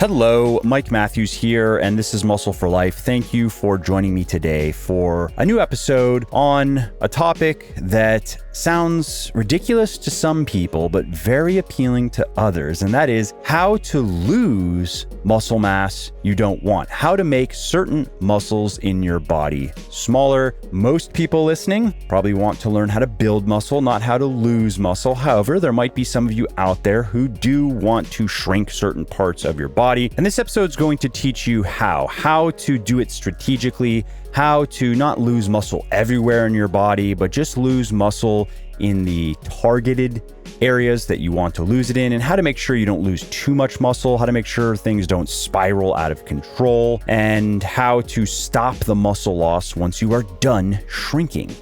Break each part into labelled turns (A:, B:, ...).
A: Hello, Mike Matthews here, and this is Muscle for Life. Thank you for joining me today for a new episode on a topic that sounds ridiculous to some people, but very appealing to others, and that is how to lose muscle mass you don't want, how to make certain muscles in your body smaller. Most people listening probably want to learn how to build muscle, not how to lose muscle. However, there might be some of you out there who do want to shrink certain parts of your body. And this episode is going to teach you how to do it strategically, how to not lose muscle everywhere in your body, but just lose muscle in the targeted areas that you want to lose it in, and how to make sure you don't lose too much muscle, how to make sure things don't spiral out of control, and how to stop the muscle loss once you are done shrinking.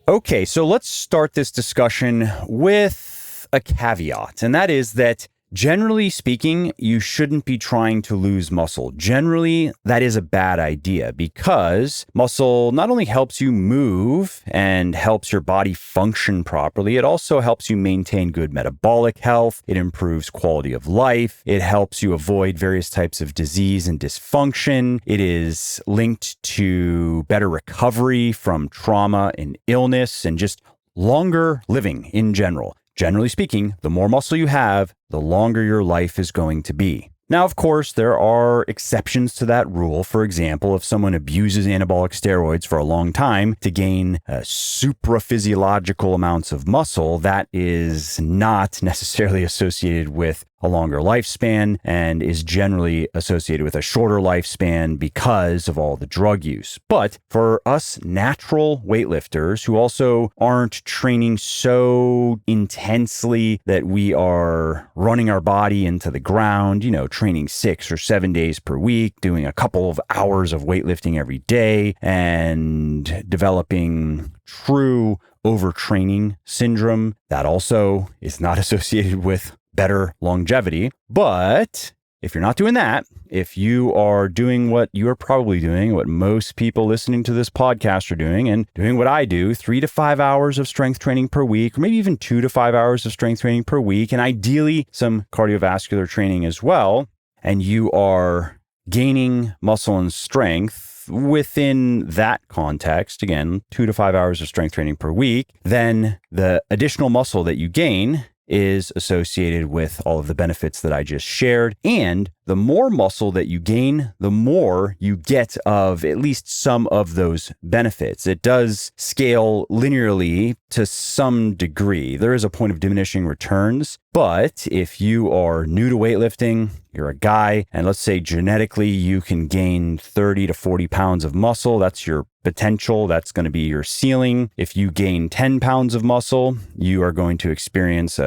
A: Okay, so let's start this discussion with a caveat, and that is that generally speaking, you shouldn't be trying to lose muscle. Generally, that is a bad idea because muscle not only helps you move and helps your body function properly, it also helps you maintain good metabolic health. It improves quality of life. It helps you avoid various types of disease and dysfunction. It is linked to better recovery from trauma and illness and just longer living in general. Generally speaking, the more muscle you have, the longer your life is going to be. Now, of course, there are exceptions to that rule. For example, if someone abuses anabolic steroids for a long time to gain supraphysiological amounts of muscle, that is not necessarily associated with a longer lifespan and is generally associated with a shorter lifespan because of all the drug use. But for us natural weightlifters who also aren't training so intensely that we are running our body into the ground, training 6 or 7 days per week, doing a couple of hours of weightlifting every day, and developing true overtraining syndrome, that also is not associated with better longevity. But if you're not doing that, if you are doing what you are probably doing, what most people listening to this podcast are doing, and doing what I do, 3 to 5 hours of strength training per week, or maybe even 2 to 5 hours of strength training per week, and ideally some cardiovascular training as well, and you are gaining muscle and strength within that context, again, 2 to 5 hours of strength training per week, then the additional muscle that you gain is associated with all of the benefits that I just shared. And the more muscle that you gain, the more you get of at least some of those benefits. It does scale linearly to some degree. There is a point of diminishing returns, but if you are new to weightlifting, you're a guy, and let's say genetically you can gain 30 to 40 pounds of muscle, that's your potential, that's going to be your ceiling. If you gain 10 pounds of muscle, you are going to experience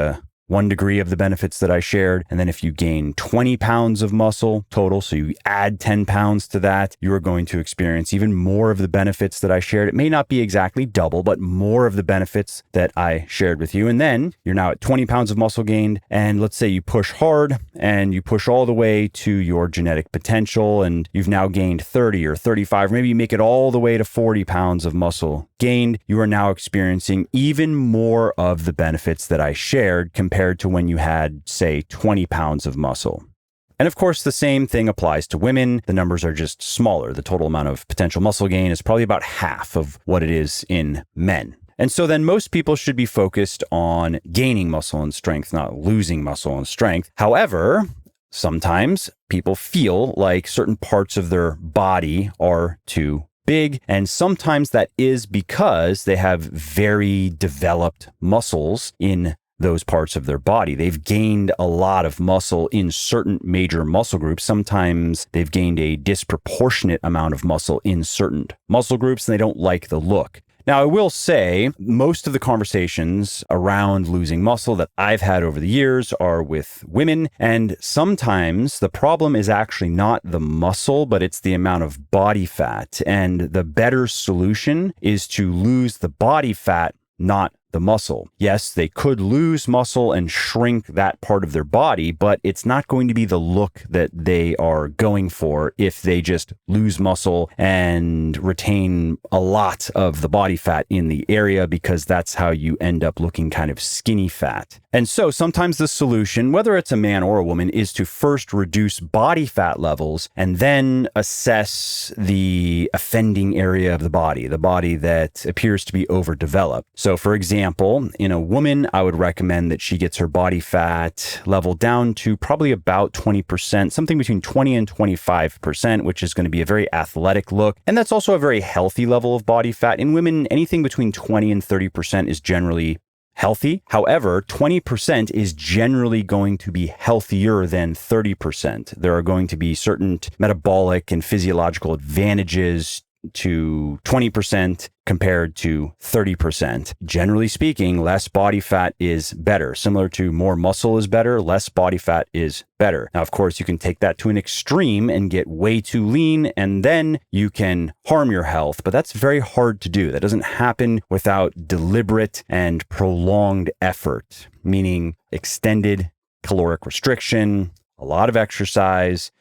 A: 1 degree of the benefits that I shared. And then if you gain 20 pounds of muscle total, so you add 10 pounds to that, you are going to experience even more of the benefits that I shared. It may not be exactly double, but more of the benefits that I shared with you. And then you're now at 20 pounds of muscle gained. And let's say you push hard and you push all the way to your genetic potential, and you've now gained 30 or 35, or maybe you make it all the way to 40 pounds of muscle gained. You are now experiencing even more of the benefits that I shared compared to when you had, say, 20 pounds of muscle. And of course, the same thing applies to women. The numbers are just smaller. The total amount of potential muscle gain is probably about half of what it is in men. And so then most people should be focused on gaining muscle and strength, not losing muscle and strength. However, sometimes people feel like certain parts of their body are too big, and sometimes that is because they have very developed muscles in those parts of their body. They've gained a lot of muscle in certain major muscle groups. Sometimes they've gained a disproportionate amount of muscle in certain muscle groups, and they don't like the look. Now, I will say most of the conversations around losing muscle that I've had over the years are with women, and sometimes the problem is actually not the muscle, but it's the amount of body fat. And the better solution is to lose the body fat, not the muscle. Yes, they could lose muscle and shrink that part of their body, but it's not going to be the look that they are going for if they just lose muscle and retain a lot of the body fat in the area, because that's how you end up looking kind of skinny fat. And so sometimes the solution, whether it's a man or a woman, is to first reduce body fat levels and then assess the offending area of the body that appears to be overdeveloped. So for example, in a woman, I would recommend that she gets her body fat level down to probably about 20%, something between 20 and 25%, which is going to be a very athletic look. And that's also a very healthy level of body fat. In women, anything between 20 and 30% is generally healthy. However, 20% is generally going to be healthier than 30%. There are going to be certain metabolic and physiological advantages to 20% compared to 30%. Generally speaking, less body fat is better. Similar to more muscle is better, less body fat is better. Now, of course, you can take that to an extreme and get way too lean, and then you can harm your health, but that's very hard to do. That doesn't happen without deliberate and prolonged effort, meaning extended caloric restriction, a lot of exercise,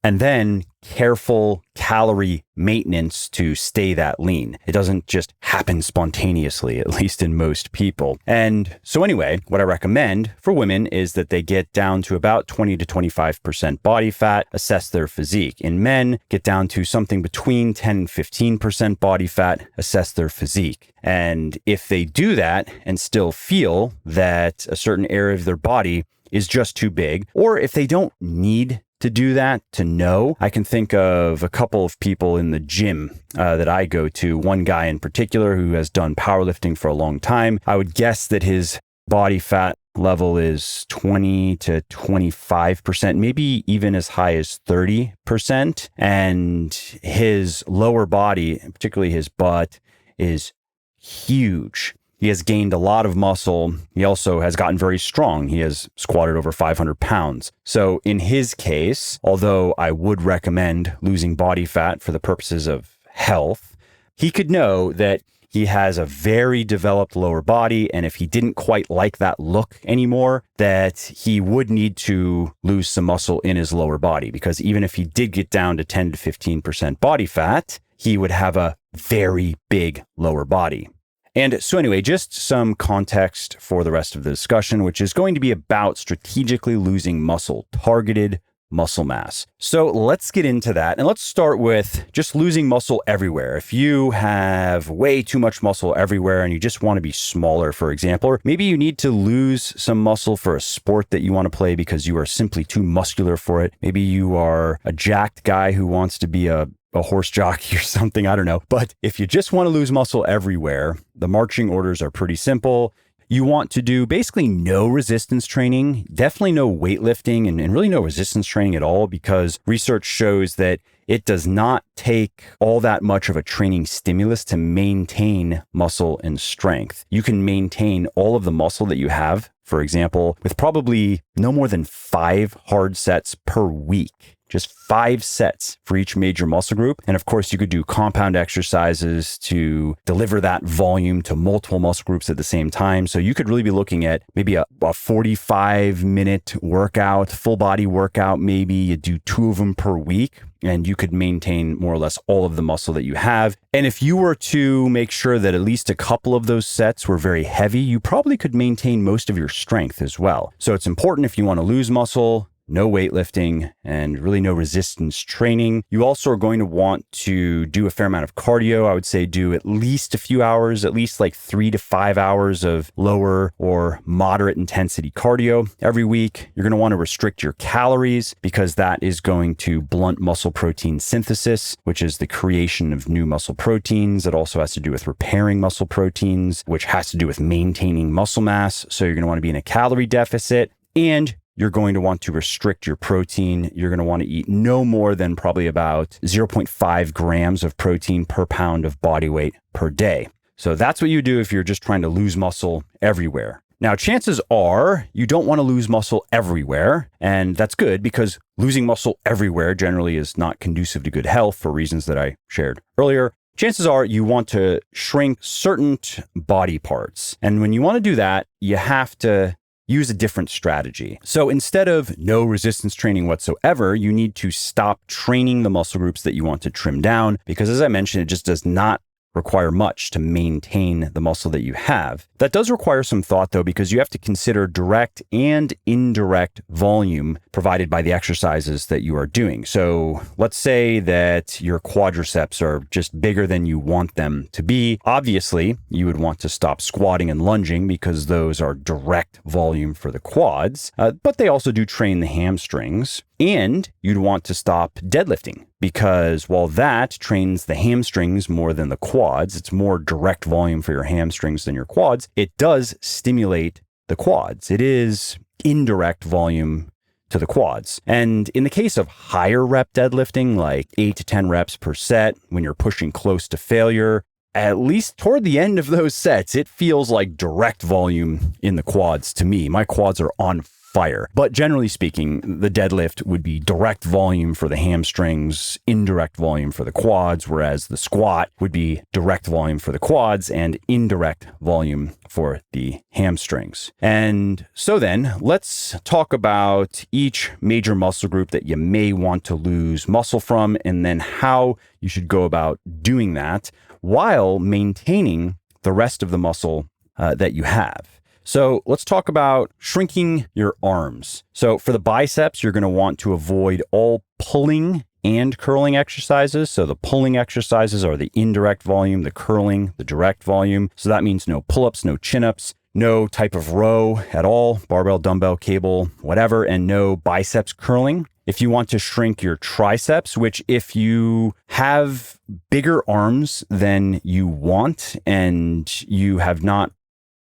A: and then careful calorie maintenance to stay that lean. It doesn't just happen spontaneously, at least in most people. And so anyway, what I recommend for women is that they get down to about 20 to 25% body fat, assess their physique. In men, get down to something between 10 and 15% body fat, assess their physique. And if they do that and still feel that a certain area of their body is just too big, or if they don't need to do that, to know, I can think of a couple of people in the gym that I go to, one guy in particular who has done powerlifting for a long time. I would guess that his body fat level is 20 to 25%, maybe even as high as 30%. And his lower body, particularly his butt, is huge. He has gained a lot of muscle. He also has gotten very strong. He has squatted over 500 pounds. So in his case, although I would recommend losing body fat for the purposes of health, he could know that he has a very developed lower body. And if he didn't quite like that look anymore, that he would need to lose some muscle in his lower body. Because even if he did get down to 10 to 15% body fat, he would have a very big lower body. And so anyway, just some context for the rest of the discussion, which is going to be about strategically losing muscle, targeted muscle mass. So let's get into that. And let's start with just losing muscle everywhere. If you have way too much muscle everywhere and you just want to be smaller, for example, or maybe you need to lose some muscle for a sport that you want to play because you are simply too muscular for it. Maybe you are a jacked guy who wants to be a horse jockey or something, I don't know. But if you just want to lose muscle everywhere, the marching orders are pretty simple. You want to do basically no resistance training, definitely no weightlifting, and really no resistance training at all, because research shows that it does not take all that much of a training stimulus to maintain muscle and strength. You can maintain all of the muscle that you have, for example, with probably no more than 5 hard sets per week. Just 5 sets for each major muscle group. And of course, you could do compound exercises to deliver that volume to multiple muscle groups at the same time. So you could really be looking at maybe a 45-minute workout, full body workout. Maybe you do 2 of them per week, and you could maintain more or less all of the muscle that you have. And if you were to make sure that at least a couple of those sets were very heavy, you probably could maintain most of your strength as well. So it's important if you want to lose muscle, no weightlifting, and really no resistance training. You also are going to want to do a fair amount of cardio. I would say do at least a few hours, at least like 3 to 5 hours of lower or moderate intensity cardio every week. You're going to want to restrict your calories because that is going to blunt muscle protein synthesis, which is the creation of new muscle proteins. It also has to do with repairing muscle proteins, which has to do with maintaining muscle mass. So you're going to want to be in a calorie deficit, and you're going to want to restrict your protein. You're going to want to eat no more than probably about 0.5 grams of protein per pound of body weight per day. So that's what you do if you're just trying to lose muscle everywhere. Now, chances are you don't want to lose muscle everywhere, and that's good because losing muscle everywhere generally is not conducive to good health for reasons that I shared earlier. chances are you want to shrink certain body parts. And when you want to do that, you have to use a different strategy. So instead of no resistance training whatsoever, you need to stop training the muscle groups that you want to trim down, because as I mentioned, it just does not require much to maintain the muscle that you have. That does require some thought though, because you have to consider direct and indirect volume provided by the exercises that you are doing. So let's say that your quadriceps are just bigger than you want them to be. Obviously, you would want to stop squatting and lunging because those are direct volume for the quads, but they also do train the hamstrings. And you'd want to stop deadlifting because while that trains the hamstrings more than the quads, it's more direct volume for your hamstrings than your quads, it does stimulate the quads. It is indirect volume to the quads. And in the case of higher rep deadlifting, like 8 to 10 reps per set, when you're pushing close to failure, at least toward the end of those sets, it feels like direct volume in the quads to me. My quads are on fire. But generally speaking, the deadlift would be direct volume for the hamstrings, indirect volume for the quads, whereas the squat would be direct volume for the quads and indirect volume for the hamstrings. And so then let's talk about each major muscle group that you may want to lose muscle from, and then how you should go about doing that while maintaining the rest of the muscle that you have. So let's talk about shrinking your arms. So for the biceps, you're going to want to avoid all pulling and curling exercises. So the pulling exercises are the indirect volume, the curling, the direct volume. So that means no pull-ups, no chin-ups, no type of row at all, barbell, dumbbell, cable, whatever, and no biceps curling. If you want to shrink your triceps, which if you have bigger arms than you want and you have not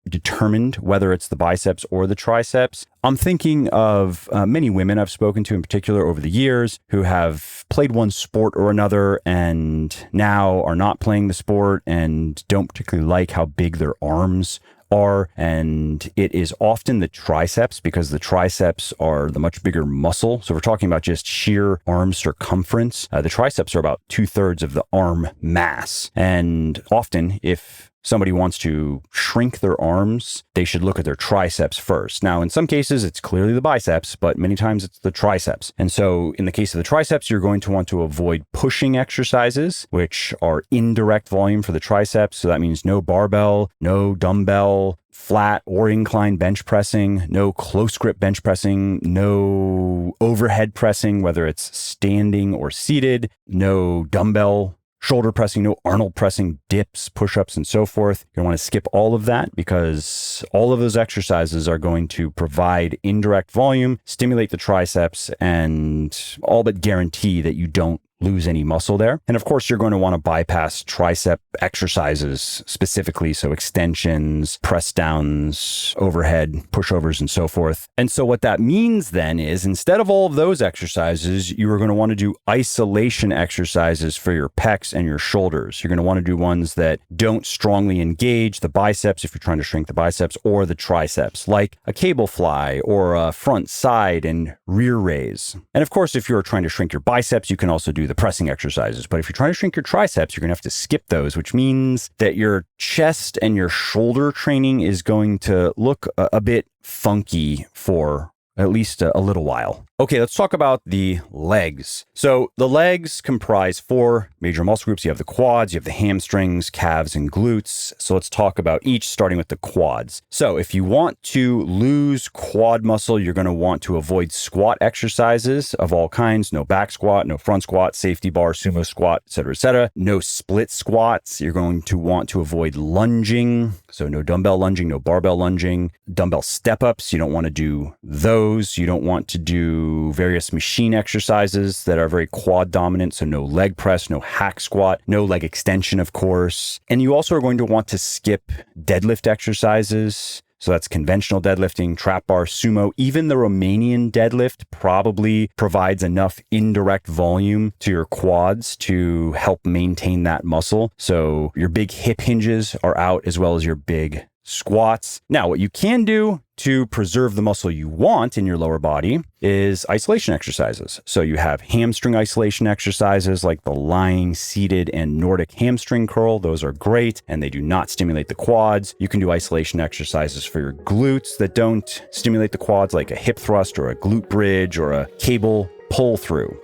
A: determined whether it's the biceps or the triceps, I'm thinking of many women I've spoken to in particular over the years who have played one sport or another and now are not playing the sport and don't particularly like how big their arms are. And it is often the triceps because the triceps are the much bigger muscle. So we're talking about just sheer arm circumference. The triceps are about 2/3 of the arm mass. And often if somebody wants to shrink their arms, they should look at their triceps first. Now, in some cases, it's clearly the biceps, but many times it's the triceps. And so in the case of the triceps, you're going to want to avoid pushing exercises, which are indirect volume for the triceps. So that means no barbell, no dumbbell, flat or incline bench pressing, no close grip bench pressing, no overhead pressing, whether it's standing or seated, no dumbbell shoulder pressing, no Arnold pressing, dips, push-ups, and so forth. You're going to want to skip all of that because all of those exercises are going to provide indirect volume, stimulate the triceps, and all but guarantee that you don't lose any muscle there. And of course, you're going to want to bypass tricep exercises specifically. So extensions, press downs, overhead, pushovers, and so forth. And so what that means then is instead of all of those exercises, you are going to want to do isolation exercises for your pecs and your shoulders. You're going to want to do ones that don't strongly engage the biceps if you're trying to shrink the biceps or the triceps, like a cable fly or a front, side, and rear raise. And of course, if you're trying to shrink your biceps, you can also do the pressing exercises. But if you're trying to shrink your triceps, you're going to have to skip those, which means that your chest and your shoulder training is going to look a bit funky for at least a little while. Okay, let's talk about the legs. So the legs comprise 4 major muscle groups. You have the quads, you have the hamstrings, calves, and glutes. So let's talk about each, starting with the quads. So if you want to lose quad muscle, you're going to want to avoid squat exercises of all kinds. No back squat, no front squat, safety bar, sumo squat, etc., etc. No split squats. You're going to want to avoid lunging. So no dumbbell lunging, no barbell lunging. Dumbbell step-ups, you don't want to do those. You don't want to do various machine exercises that are very quad dominant. So no leg press, no hack squat, no leg extension, of course. And you also are going to want to skip deadlift exercises. So that's conventional deadlifting, trap bar, sumo. Even the Romanian deadlift probably provides enough indirect volume to your quads to help maintain that muscle. So your big hip hinges are out as well as your big squats. Now, what you can do to preserve the muscle you want in your lower body is isolation exercises. So you have hamstring isolation exercises like the lying, seated, and Nordic hamstring curl. Those are great, and they do not stimulate the quads. You can do isolation exercises for your glutes that don't stimulate the quads, like a hip thrust or a glute bridge or a cable pull through.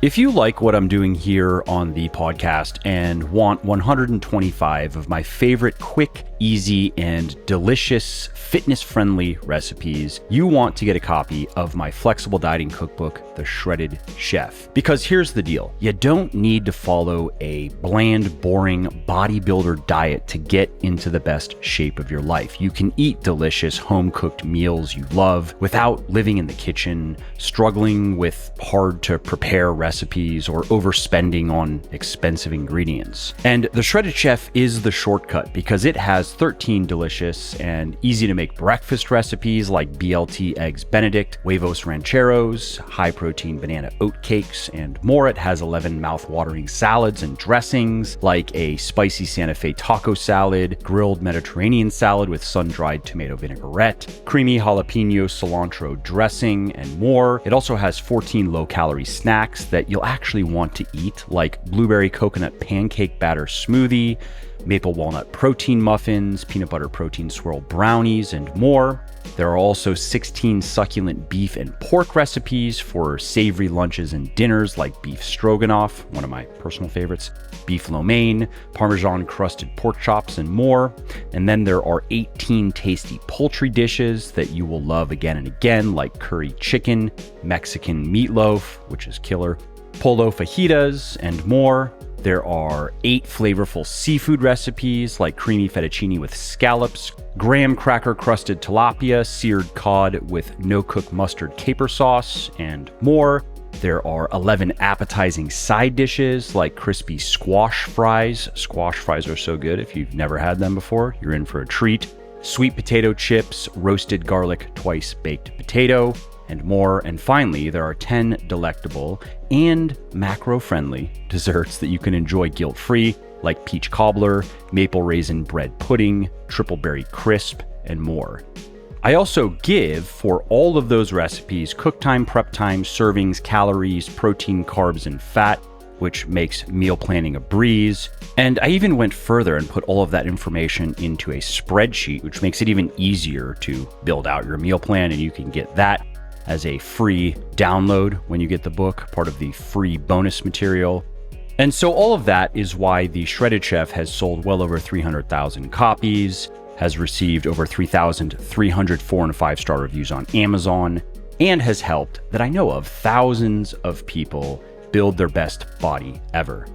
A: If you like what I'm doing here on the podcast and want 125 of my favorite quick, easy, and delicious fitness-friendly recipes, you want to get a copy of my flexible dieting cookbook, The Shredded Chef. Because here's the deal. You don't need to follow a bland, boring bodybuilder diet to get into the best shape of your life. You can eat delicious home-cooked meals you love without living in the kitchen, struggling with hard-to-prepare recipes, or overspending on expensive ingredients. And The Shredded Chef is the shortcut because it has 13 delicious and easy to make breakfast recipes like BLT Eggs Benedict, Huevos Rancheros, high-protein banana oat cakes, and more. It has 11 mouth-watering salads and dressings like a spicy Santa Fe taco salad, grilled Mediterranean salad with sun-dried tomato vinaigrette, creamy jalapeno cilantro dressing, and more. It also has 14 low-calorie snacks that you'll actually want to eat, like blueberry coconut pancake batter smoothie, maple walnut protein muffins, peanut butter protein swirl brownies, and more. There are also 16 succulent beef and pork recipes for savory lunches and dinners like beef stroganoff, one of my personal favorites, beef lo mein, Parmesan crusted pork chops, and more. And then there are 18 tasty poultry dishes that you will love again and again, like curry chicken, Mexican meatloaf, which is killer, polo fajitas, and more. There are 8 flavorful seafood recipes like creamy fettuccine with scallops, graham cracker crusted tilapia, seared cod with no-cook mustard caper sauce, and more. There are 11 appetizing side dishes like crispy squash fries. Squash fries are so good. If you've never had them before, you're in for a treat. Sweet potato chips, roasted garlic twice baked potato, and more. And finally, there are 10 delectable and macro-friendly desserts that you can enjoy guilt-free, like peach cobbler, maple raisin bread pudding, triple berry crisp, and more. I also give, for all of those recipes, cook time, prep time, servings, calories, protein, carbs, and fat, which makes meal planning a breeze. And I even went further and put all of that information into a spreadsheet, which makes it even easier to build out your meal plan, and you can get that as a free download when you get the book, part of the free bonus material. And so all of that is why The Shredded Chef has sold well over 300,000 copies, has received over 3,300 4- and 5-star reviews on Amazon, and has helped, that I know of, thousands of people build their best body ever.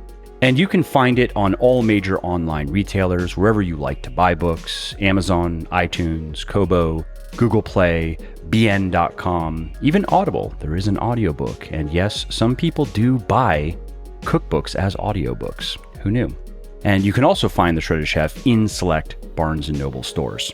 A: And you can find it on all major online retailers, wherever you like to buy books: Amazon, iTunes, Kobo, Google Play, bn.com, even Audible. There is an audiobook. And yes, some people do buy cookbooks as audiobooks. Who knew? And you can also find The Shredded Chef in select Barnes & Noble stores.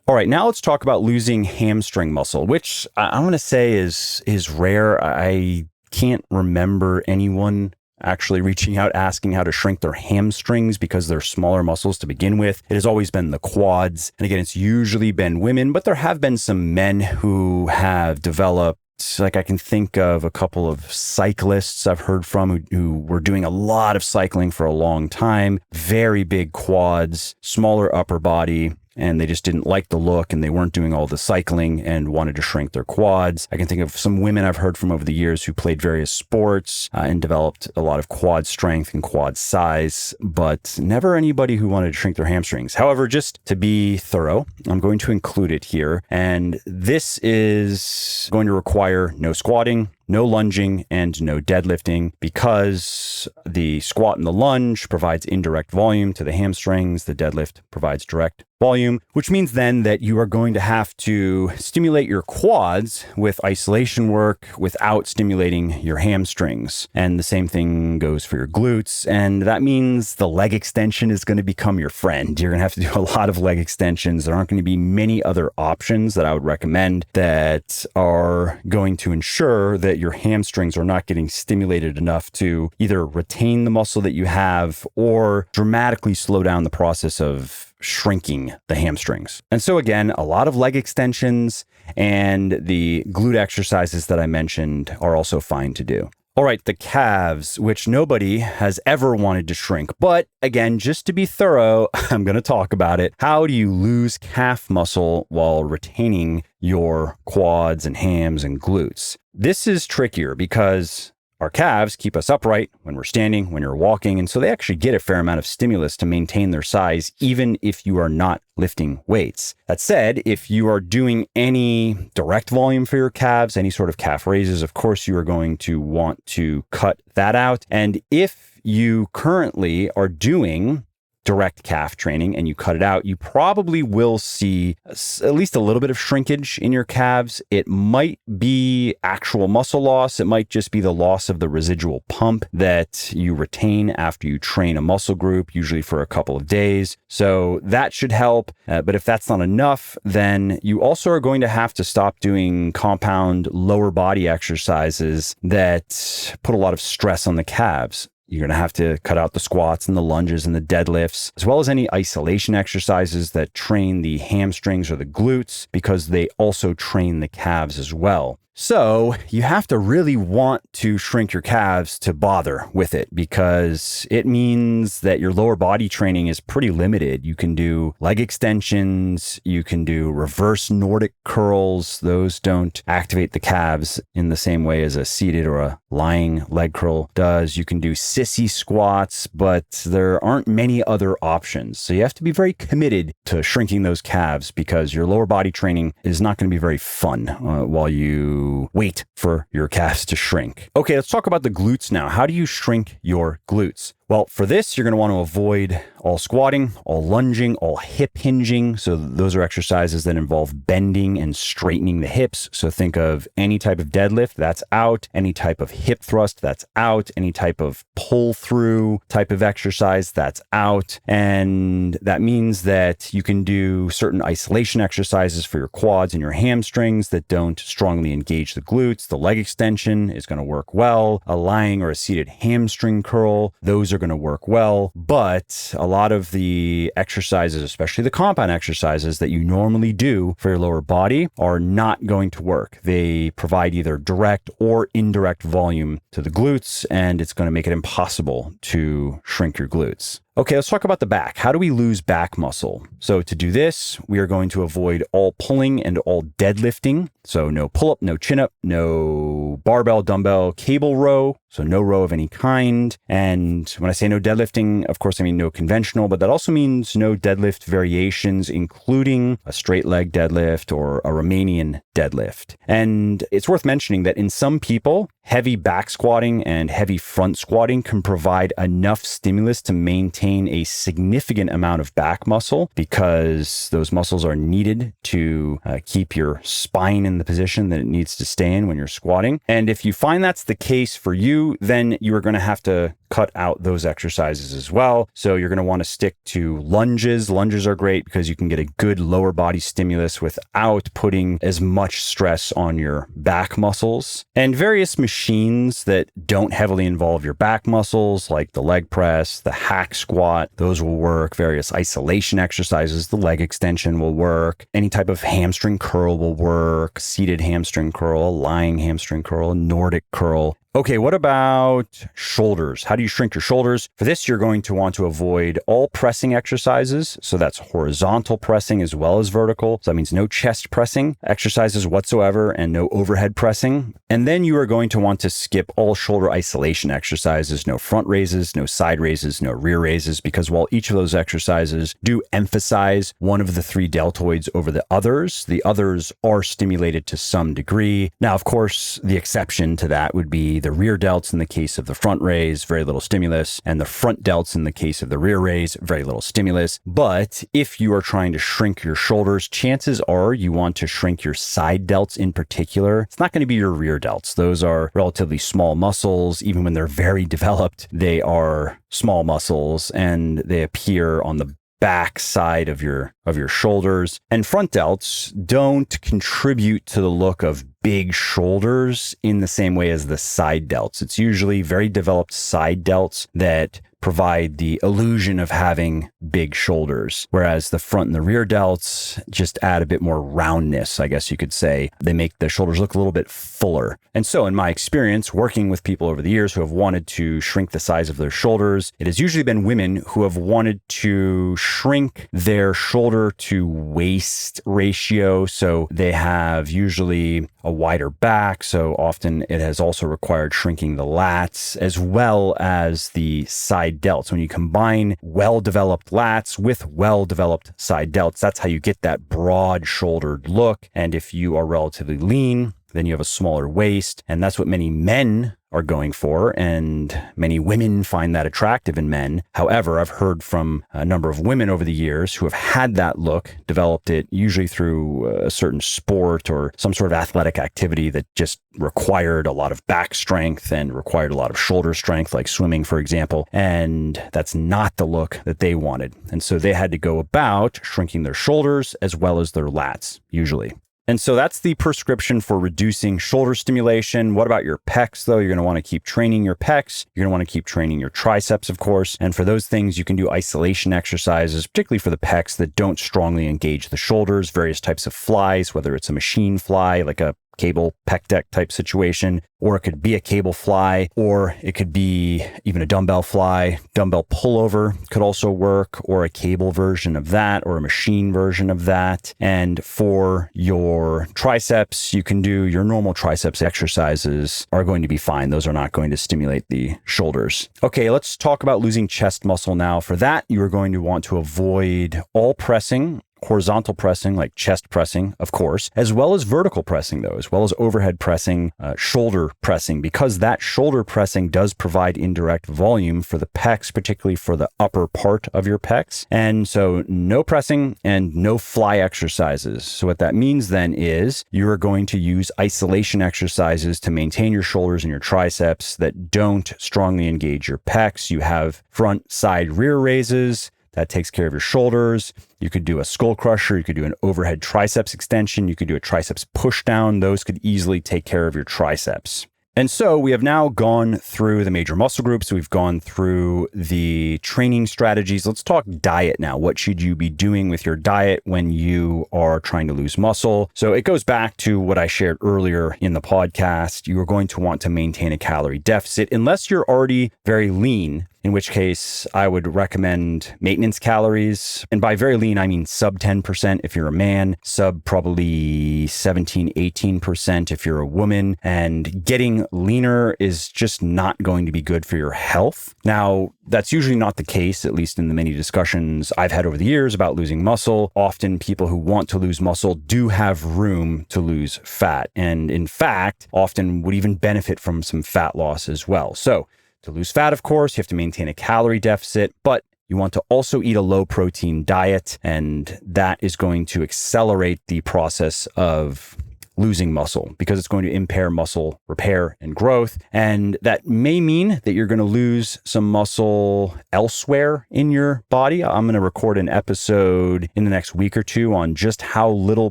A: All right, now let's talk about losing hamstring muscle, which I'm going to say is rare. I can't remember anyone actually reaching out asking how to shrink their hamstrings because they're smaller muscles to begin with. It has always been the quads. And again, it's usually been women, but there have been some men who have developed, like I can think of a couple of cyclists I've heard from who were doing a lot of cycling for a long time, very big quads, smaller upper body, and they just didn't like the look and they weren't doing all the cycling and wanted to shrink their quads. I can think of some women I've heard from over the years who played various sports and developed a lot of quad strength and quad size, but never anybody who wanted to shrink their hamstrings. However, just to be thorough, I'm going to include it here. And this is going to require no squatting, no lunging, and no deadlifting, because the squat and the lunge provides indirect volume to the hamstrings. The deadlift provides direct volume, which means then that you are going to have to stimulate your quads with isolation work without stimulating your hamstrings. And the same thing goes for your glutes. And that means the leg extension is going to become your friend. You're going to have to do a lot of leg extensions. There aren't going to be many other options that I would recommend that are going to ensure that your hamstrings are not getting stimulated enough to either retain the muscle that you have or dramatically slow down the process of shrinking the hamstrings. And so again, a lot of leg extensions and the glute exercises that I mentioned are also fine to do. All right, the calves, which nobody has ever wanted to shrink. But again, just to be thorough, I'm going to talk about it. How do you lose calf muscle while retaining your quads and hams and glutes? This is trickier because our calves keep us upright when we're standing, when you're walking, and so they actually get a fair amount of stimulus to maintain their size, even if you are not lifting weights. That said, if you are doing any direct volume for your calves, any sort of calf raises, of course, you are going to want to cut that out. And if you currently are doing direct calf training and you cut it out, you probably will see at least a little bit of shrinkage in your calves. It might be actual muscle loss. It might just be the loss of the residual pump that you retain after you train a muscle group, usually for a couple of days. So that should help. But if that's not enough, then you also are going to have to stop doing compound lower body exercises that put a lot of stress on the calves. You're going to have to cut out the squats and the lunges and the deadlifts, as well as any isolation exercises that train the hamstrings or the glutes, because they also train the calves as well. So you have to really want to shrink your calves to bother with it, because it means that your lower body training is pretty limited. You can do leg extensions, you can do reverse Nordic curls. Those don't activate the calves in the same way as a seated or a lying leg curl does. You can do sissy squats, but there aren't many other options. So you have to be very committed to shrinking those calves, because your lower body training is not going to be very fun while you wait for your calves to shrink. Okay, let's talk about the glutes now. How do you shrink your glutes? Well, for this, you're going to want to avoid all squatting, all lunging, all hip hinging. So those are exercises that involve bending and straightening the hips. So think of any type of deadlift, that's out. Any type of hip thrust, that's out. Any type of pull through type of exercise, that's out. And that means that you can do certain isolation exercises for your quads and your hamstrings that don't strongly engage the glutes. The leg extension is going to work well. A lying or a seated hamstring curl, those are going to work well. But a lot of the exercises, especially the compound exercises that you normally do for your lower body, are not going to work. They provide either direct or indirect volume to the glutes, and it's going to make it impossible to shrink your glutes. Okay, let's talk about the back. How do we lose back muscle? So to do this, we are going to avoid all pulling and all deadlifting. So no pull-up, no chin-up, no barbell, dumbbell, cable row. So no row of any kind. And when I say no deadlifting, of course, I mean no conventional, but that also means no deadlift variations, including a straight leg deadlift or a Romanian deadlift. And it's worth mentioning that in some people, heavy back squatting and heavy front squatting can provide enough stimulus to maintain a significant amount of back muscle, because those muscles are needed to keep your spine in the position that it needs to stay in when you're squatting. And if you find that's the case for you, then you are going to have to cut out those exercises as well. So you're going to want to stick to lunges. Lunges are great because you can get a good lower body stimulus without putting as much stress on your back muscles. And various machines that don't heavily involve your back muscles, like the leg press, the hack squat, those will work. Various isolation exercises, the leg extension will work. Any type of hamstring curl will work. Seated hamstring curl, lying hamstring curl, Nordic curl. Okay, what about shoulders? How do you shrink your shoulders? For this, you're going to want to avoid all pressing exercises. So that's horizontal pressing as well as vertical. So that means no chest pressing exercises whatsoever and no overhead pressing. And then you are going to want to skip all shoulder isolation exercises, no front raises, no side raises, no rear raises, because while each of those exercises do emphasize one of the three deltoids over the others are stimulated to some degree. Now, of course, the exception to that would be the rear delts in the case of the front raise, very little stimulus, and the front delts in the case of the rear raise, very little stimulus. But if you are trying to shrink your shoulders, chances are you want to shrink your side delts in particular. It's not going to be your rear delts. Those are relatively small muscles. Even when they're very developed, they are small muscles and they appear on the back side of your shoulders. And front delts don't contribute to the look of big shoulders in the same way as the side delts. It's usually very developed side delts that provide the illusion of having big shoulders, whereas the front and the rear delts just add a bit more roundness, I guess you could say. They make the shoulders look a little bit fuller. And so in my experience, working with people over the years who have wanted to shrink the size of their shoulders, it has usually been women who have wanted to shrink their shoulder to waist ratio. So they have usually a wider back. So often it has also required shrinking the lats as well as the side delts. When you combine well-developed lats with well-developed side delts, that's how you get that broad shouldered look. And if you are relatively lean, then you have a smaller waist. And that's what many men are going for, and many women find that attractive in men. However, I've heard from a number of women over the years who have had that look, developed it usually through a certain sport or some sort of athletic activity that just required a lot of back strength and required a lot of shoulder strength, like swimming, for example. And that's not the look that they wanted. And so they had to go about shrinking their shoulders as well as their lats, usually. And so that's the prescription for reducing shoulder stimulation. What about your pecs, though? You're going to want to keep training your pecs. You're going to want to keep training your triceps, of course. And for those things, you can do isolation exercises, particularly for the pecs that don't strongly engage the shoulders, various types of flies, whether it's a machine fly, like a cable pec deck type situation, or it could be a cable fly, or it could be even a dumbbell fly. Dumbbell pullover could also work, or a cable version of that, or a machine version of that. And for your triceps, you can do your normal triceps exercises are going to be fine. Those are not going to stimulate the shoulders. Okay, let's talk about losing chest muscle now. For that, you are going to want to avoid all pressing, horizontal pressing, like chest pressing, of course, as well as vertical pressing, though, as well as overhead pressing, shoulder pressing, because that shoulder pressing does provide indirect volume for the pecs, particularly for the upper part of your pecs. And so no pressing and no fly exercises. So what that means then is you're going to use isolation exercises to maintain your shoulders and your triceps that don't strongly engage your pecs. You have front, side, rear raises. That takes care of your shoulders. You could do a skull crusher. You could do an overhead triceps extension. You could do a triceps push down. Those could easily take care of your triceps. And so we have now gone through the major muscle groups. We've gone through the training strategies. Let's talk diet now. What should you be doing with your diet when you are trying to lose muscle? So it goes back to what I shared earlier in the podcast. You are going to want to maintain a calorie deficit unless you're already very lean, in which case I would recommend maintenance calories. And by very lean, I mean sub 10% if you're a man, sub probably 17, 18% if you're a woman. And getting leaner is just not going to be good for your health. Now, that's usually not the case, at least in the many discussions I've had over the years about losing muscle. Often people who want to lose muscle do have room to lose fat. And in fact, often would even benefit from some fat loss as well. So to lose fat, of course, you have to maintain a calorie deficit, but you want to also eat a low protein diet, and that is going to accelerate the process of losing muscle because it's going to impair muscle repair and growth. And that may mean that you're going to lose some muscle elsewhere in your body. I'm going to record an episode in the next week or two on just how little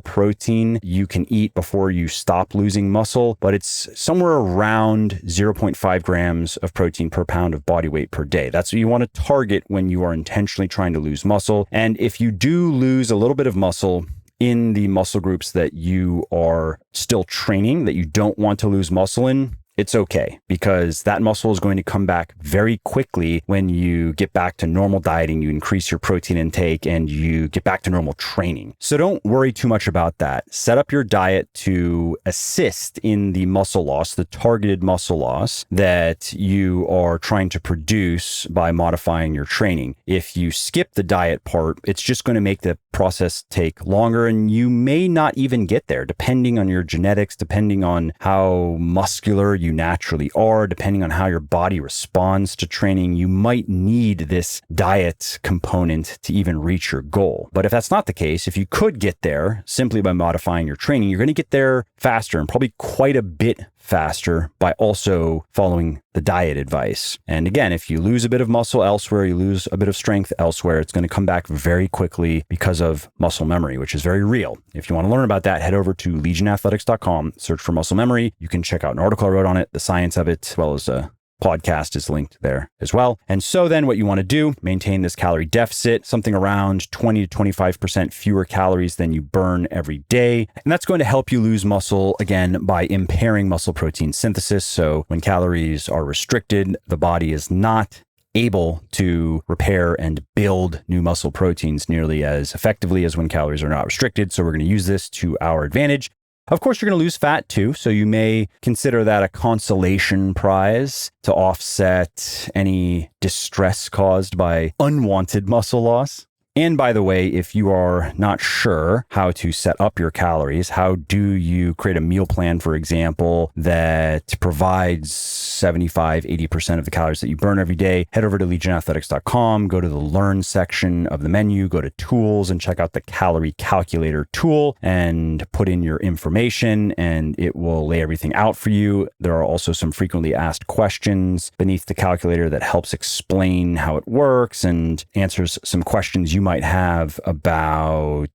A: protein you can eat before you stop losing muscle. But it's somewhere around 0.5 grams of protein per pound of body weight per day. That's what you want to target when you are intentionally trying to lose muscle. And if you do lose a little bit of muscle in the muscle groups that you are still training, that you don't want to lose muscle in, it's okay, because that muscle is going to come back very quickly when you get back to normal dieting, you increase your protein intake, and you get back to normal training. So don't worry too much about that. Set up your diet to assist in the muscle loss, the targeted muscle loss that you are trying to produce by modifying your training. If you skip the diet part, it's just going to make the process take longer, and you may not even get there, depending on your genetics, depending on how muscular you naturally are, depending on how your body responds to training. You might need this diet component to even reach your goal. But if that's not the case, if you could get there simply by modifying your training, you're going to get there faster, and probably quite a bit faster by also following the diet advice. And again, if you lose a bit of muscle elsewhere, you lose a bit of strength elsewhere, it's going to come back very quickly because of muscle memory, which is very real. If you want to learn about that, head over to legionathletics.com, search for muscle memory. You can check out an article I wrote on it, the science of it, as well as a podcast is linked there as well. And so then what you want to do, maintain this calorie deficit, something around 20 to 25% fewer calories than you burn every day. And that's going to help you lose muscle, again, by impairing muscle protein synthesis. So when calories are restricted, the body is not able to repair and build new muscle proteins nearly as effectively as when calories are not restricted. So we're going to use this to our advantage. Of course, you're going to lose fat too, so you may consider that a consolation prize to offset any distress caused by unwanted muscle loss. And by the way, if you are not sure how to set up your calories, how do you create a meal plan, for example, that provides 75, 80% of the calories that you burn every day, head over to legionathletics.com, go to the Learn section of the menu, go to Tools, and check out the Calorie Calculator tool and put in your information, and it will lay everything out for you. There are also some frequently asked questions beneath the calculator that helps explain how it works and answers some questions you might have about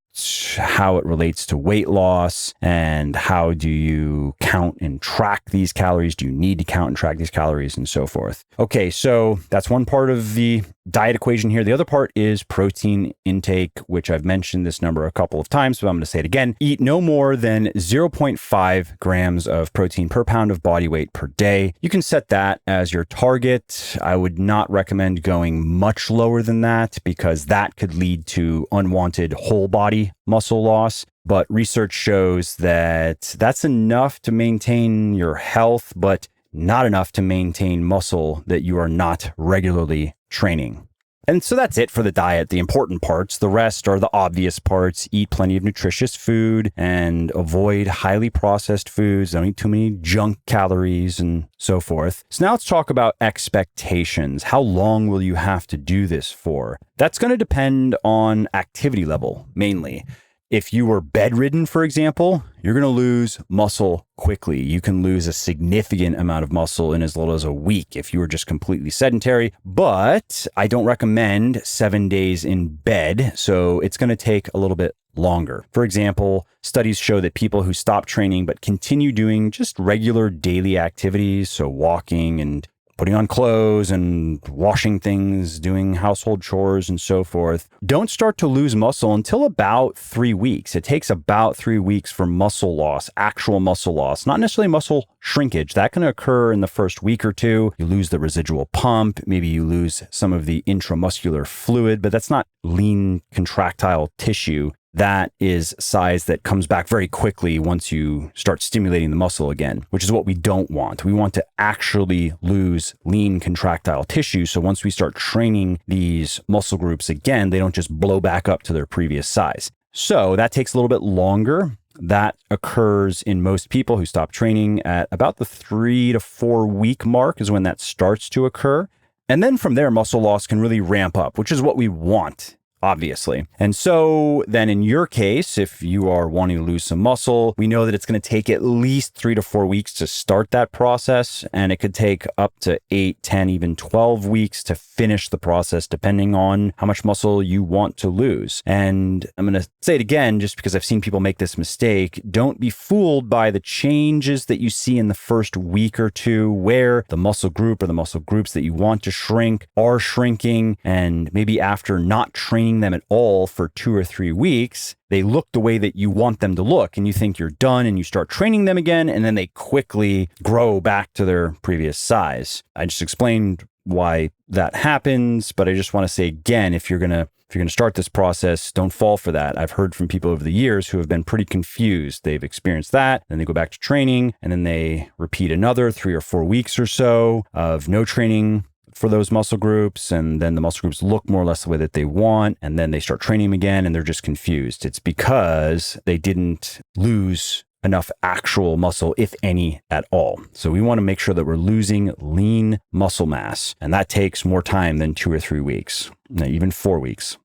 A: how it relates to weight loss and how do you count and track these calories? Do you need to count and track these calories and so forth? Okay, so that's one part of the diet equation here. The other part is protein intake, which I've mentioned this number a couple of times, but I'm going to say it again. Eat no more than 0.5 grams of protein per pound of body weight per day. You can set that as your target. I would not recommend going much lower than that because that could lead to unwanted whole body muscle loss. But research shows that that's enough to maintain your health, but not enough to maintain muscle that you are not regularly training. And so that's it for the diet, the important parts. The rest are the obvious parts. Eat plenty of nutritious food and avoid highly processed foods. Don't eat too many junk calories and so forth. So now let's talk about expectations. How long will you have to do this for? That's going to depend on activity level, mainly. If you were bedridden, for example, you're going to lose muscle quickly. You can lose a significant amount of muscle in as little as a week if you were just completely sedentary. But I don't recommend 7 days in bed, so it's going to take a little bit longer. For example, studies show that people who stop training but continue doing just regular daily activities, so walking and putting on clothes and washing things, doing household chores and so forth, don't start to lose muscle until about 3 weeks. It takes about 3 weeks for muscle loss, actual muscle loss, not necessarily muscle shrinkage. That can occur in the first week or two. You lose the residual pump. Maybe you lose some of the intramuscular fluid, but that's not lean contractile tissue. That is size that comes back very quickly once you start stimulating the muscle again, which is what we don't want. We want to actually lose lean contractile tissue. So once we start training these muscle groups again, they don't just blow back up to their previous size. So that takes a little bit longer. That occurs in most people who stop training at about the 3 to 4 week mark is when that starts to occur. And then from there, muscle loss can really ramp up, which is what we want, obviously. And so then in your case, if you are wanting to lose some muscle, we know that it's going to take at least 3 to 4 weeks to start that process. And it could take up to 8, 10, even 12 weeks to finish the process, depending on how much muscle you want to lose. And I'm going to say it again, just because I've seen people make this mistake. Don't be fooled by the changes that you see in the first week or two, where the muscle group or the muscle groups that you want to shrink are shrinking. And maybe after not training them at all for 2 or 3 weeks, they look the way that you want them to look, and you think you're done, and you start training them again, and then they quickly grow back to their previous size. I just explained why that happens, but I just want to say again, if you're gonna start this process, don't fall for that. I've heard from people over the years who have been pretty confused. They've experienced that, then they go back to training, and then they repeat another 3 or 4 weeks or so of no training for those muscle groups, and then the muscle groups look more or less the way that they want, and then they start training them again and they're just confused. It's because they didn't lose enough actual muscle, if any at all. So we want to make sure that we're losing lean muscle mass, and that takes more time than 2 or 3 weeks, even 4 weeks.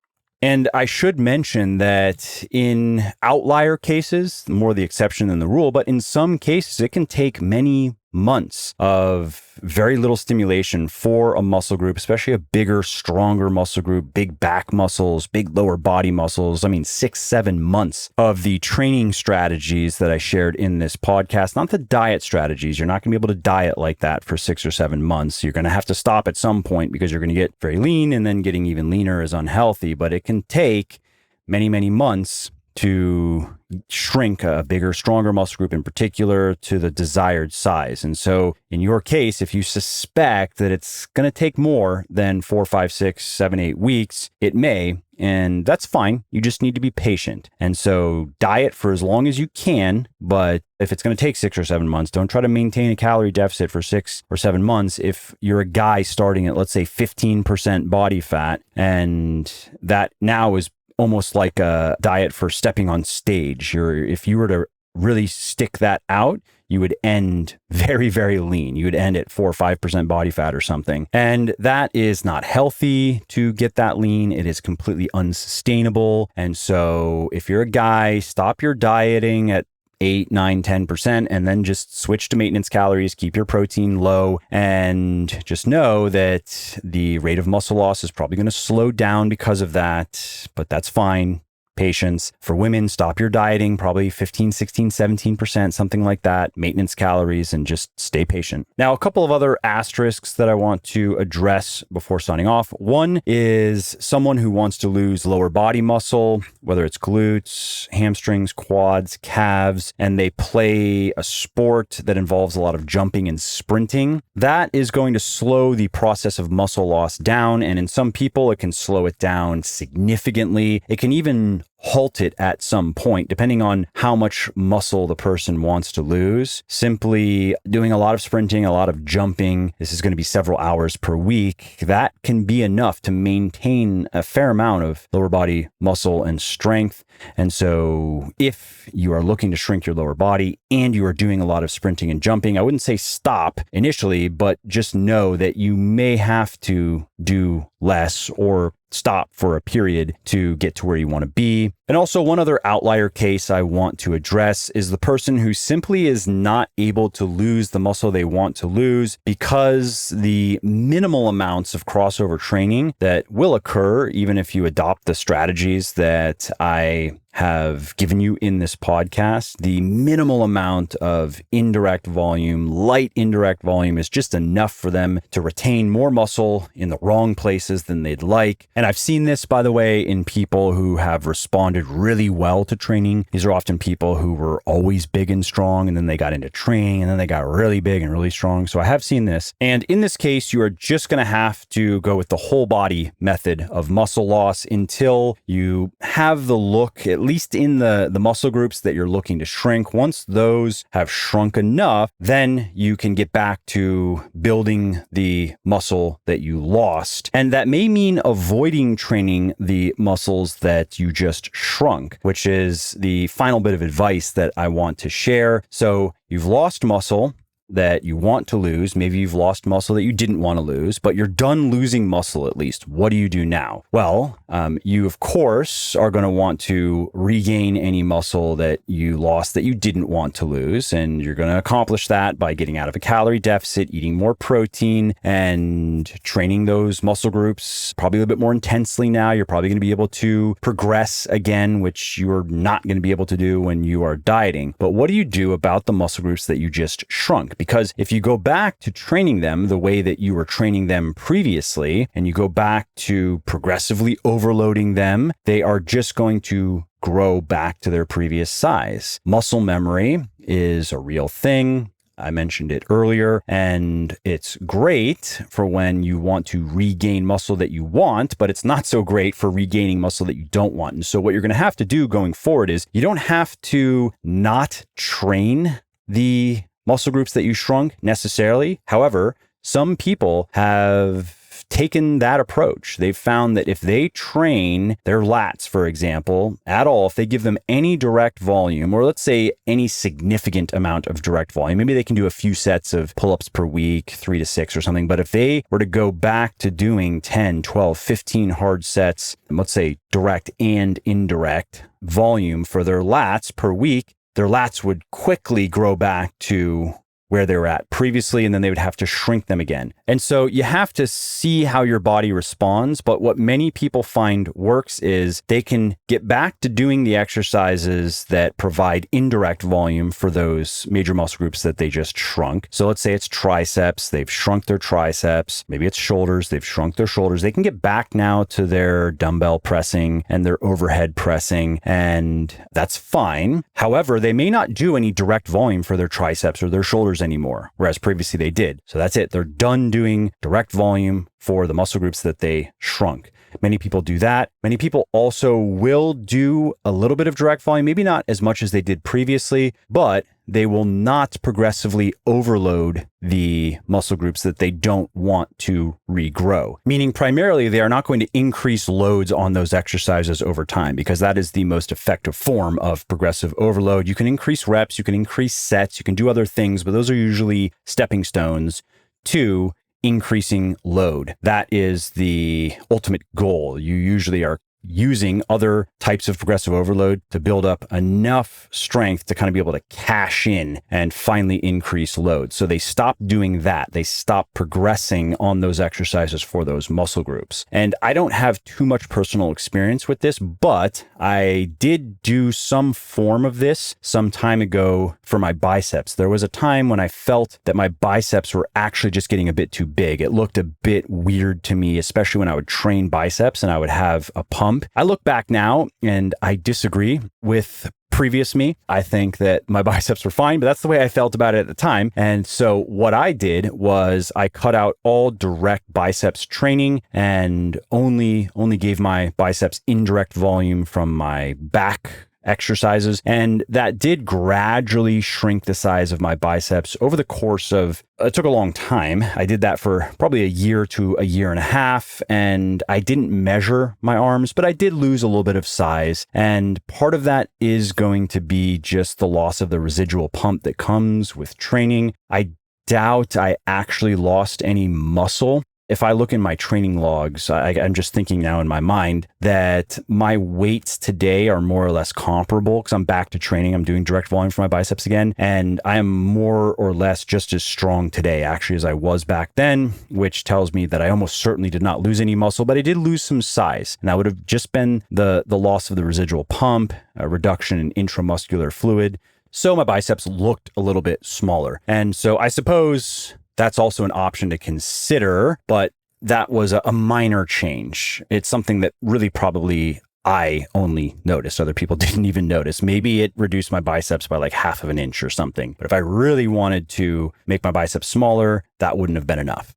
A: And I should mention that in outlier cases, more the exception than the rule, but in some cases, it can take many months of very little stimulation for a muscle group, especially a bigger, stronger muscle group, big back muscles, big lower body muscles. I mean, 6-7 months of the training strategies that I shared in this podcast, not the diet strategies. You're not going to be able to diet like that for 6 or 7 months. You're going to have to stop at some point because you're going to get very lean, and then getting even leaner is unhealthy, but it can take many, many months to shrink a bigger, stronger muscle group in particular to the desired size. And so in your case, if you suspect that it's going to take more than 4, 5, 6, 7, 8 weeks, it may, and that's fine. You just need to be patient. And so diet for as long as you can, but if it's going to take 6 or 7 months, don't try to maintain a calorie deficit for 6 or 7 months. If you're a guy starting at, let's say, 15% body fat, and that now is almost like a diet for stepping on stage. If you were to really stick that out, you would end very, very lean. You would end at 4 or 5% body fat or something. And that is not healthy to get that lean. It is completely unsustainable. And so if you're a guy, stop your dieting at 8, 9, 10%, and then just switch to maintenance calories, keep your protein low, and just know that the rate of muscle loss is probably going to slow down because of that, but that's fine. Patience. For women, stop your dieting, probably 15, 16, 17%, something like that, maintenance calories, and just stay patient. Now, a couple of other asterisks that I want to address before signing off. One is someone who wants to lose lower body muscle, whether it's glutes, hamstrings, quads, calves, and they play a sport that involves a lot of jumping and sprinting. That is going to slow the process of muscle loss down, and in some people, it can slow it down significantly. It can even halt it at some point, depending on how much muscle the person wants to lose. Simply doing a lot of sprinting, a lot of jumping, this is going to be several hours per week. That can be enough to maintain a fair amount of lower body muscle and strength. And so if you are looking to shrink your lower body and you are doing a lot of sprinting and jumping, I wouldn't say stop initially, but just know that you may have to do less or stop for a period to get to where you want to be. And also, one other outlier case I want to address is the person who simply is not able to lose the muscle they want to lose because the minimal amounts of crossover training that will occur, even if you adopt the strategies that I have given you in this podcast, the minimal amount of indirect volume, light indirect volume, is just enough for them to retain more muscle in the wrong places than they'd like. And I've seen this, by the way, in people who have responded really well to training. These are often people who were always big and strong, and then they got into training, and then they got really big and really strong. So I have seen this. And in this case, you are just going to have to go with the whole body method of muscle loss until you have the look, at least in the muscle groups that you're looking to shrink. Once those have shrunk enough, then you can get back to building the muscle that you lost. And that may mean avoiding training the muscles that you just shrunk, which is the final bit of advice that I want to share. So you've lost muscle that you want to lose. Maybe you've lost muscle that you didn't want to lose, but you're done losing muscle at least. What do you do now? Well, you of course are going to want to regain any muscle that you lost that you didn't want to lose. And you're going to accomplish that by getting out of a calorie deficit, eating more protein, and training those muscle groups probably a little bit more intensely now. You're probably going to be able to progress again, which you're not going to be able to do when you are dieting. But what do you do about the muscle groups that you just shrunk? Because if you go back to training them the way that you were training them previously, and you go back to progressively overloading them, they are just going to grow back to their previous size. Muscle memory is a real thing. I mentioned it earlier, and it's great for when you want to regain muscle that you want, but it's not so great for regaining muscle that you don't want. And so what you're going to have to do going forward is you don't have to not train the muscle groups that you shrunk necessarily. However, some people have taken that approach. They've found that if they train their lats, for example, at all, if they give them any direct volume, or let's say any significant amount of direct volume, maybe they can do a few sets of pull-ups per week, 3 to 6 or something. But if they were to go back to doing 10, 12, 15 hard sets, let's say direct and indirect volume for their lats per week, their lats would quickly grow back to where they were at previously, and then they would have to shrink them again. And so you have to see how your body responds. But what many people find works is they can get back to doing the exercises that provide indirect volume for those major muscle groups that they just shrunk. So let's say it's triceps, they've shrunk their triceps. Maybe it's shoulders, they've shrunk their shoulders. They can get back now to their dumbbell pressing and their overhead pressing, and that's fine. However, they may not do any direct volume for their triceps or their shoulders anymore, whereas previously they did. So that's it. They're done doing direct volume for the muscle groups that they shrunk. Many people do that. Many people also will do a little bit of direct volume, maybe not as much as they did previously, but they will not progressively overload the muscle groups that they don't want to regrow. Meaning primarily they are not going to increase loads on those exercises over time, because that is the most effective form of progressive overload. You can increase reps, you can increase sets, you can do other things, but those are usually stepping stones to increasing load. That is the ultimate goal. You usually are using other types of progressive overload to build up enough strength to kind of be able to cash in and finally increase load. So they stop doing that. They stop progressing on those exercises for those muscle groups. And I don't have too much personal experience with this, but I did do some form of this some time ago for my biceps. There was a time when I felt that my biceps were actually just getting a bit too big. It looked a bit weird to me, especially when I would train biceps and I would have a pump. I look back now and I disagree with previous me. I think that my biceps were fine, but that's the way I felt about it at the time. And so what I did was I cut out all direct biceps training and only gave my biceps indirect volume from my back exercises. And that did gradually shrink the size of my biceps over the course of, it took a long time. I did that for probably a year to a year and a half. And I didn't measure my arms, but I did lose a little bit of size. And part of that is going to be just the loss of the residual pump that comes with training. I doubt I actually lost any muscle. If I look in my training logs, I'm just thinking now in my mind that my weights today are more or less comparable because I'm back to training. I'm doing direct volume for my biceps again. And I am more or less just as strong today, actually, as I was back then, which tells me that I almost certainly did not lose any muscle, but I did lose some size. And that would have just been the loss of the residual pump, a reduction in intramuscular fluid. So my biceps looked a little bit smaller. And so I suppose that's also an option to consider, but that was a minor change. It's something that really probably I only noticed. Other people didn't even notice. Maybe it reduced my biceps by like 1/2 of an inch or something. But if I really wanted to make my biceps smaller, that wouldn't have been enough.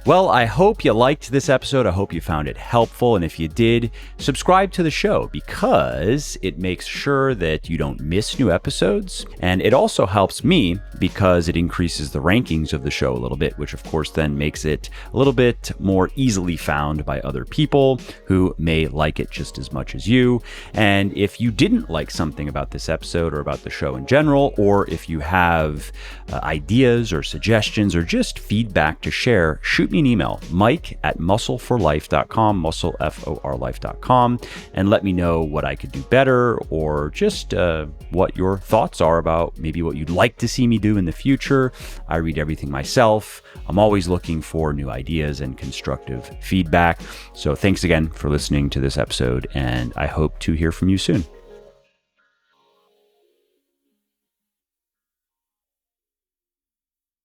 A: Well, I hope you liked this episode. I hope you found it helpful. And if you did, subscribe to the show because it makes sure that you don't miss new episodes. And it also helps me because it increases the rankings of the show a little bit, which of course then makes it a little bit more easily found by other people who may like it just as much as you. And if you didn't like something about this episode or about the show in general, or if you have ideas or suggestions or just feedback to share, shoot me an email, mike@muscleforlife.com, muscleforlife.com, and let me know what I could do better or just what your thoughts are about maybe what you'd like to see me do in the future. I read everything myself. I'm always looking for new ideas and constructive feedback. So thanks again for listening to this episode, and I hope to hear from you soon.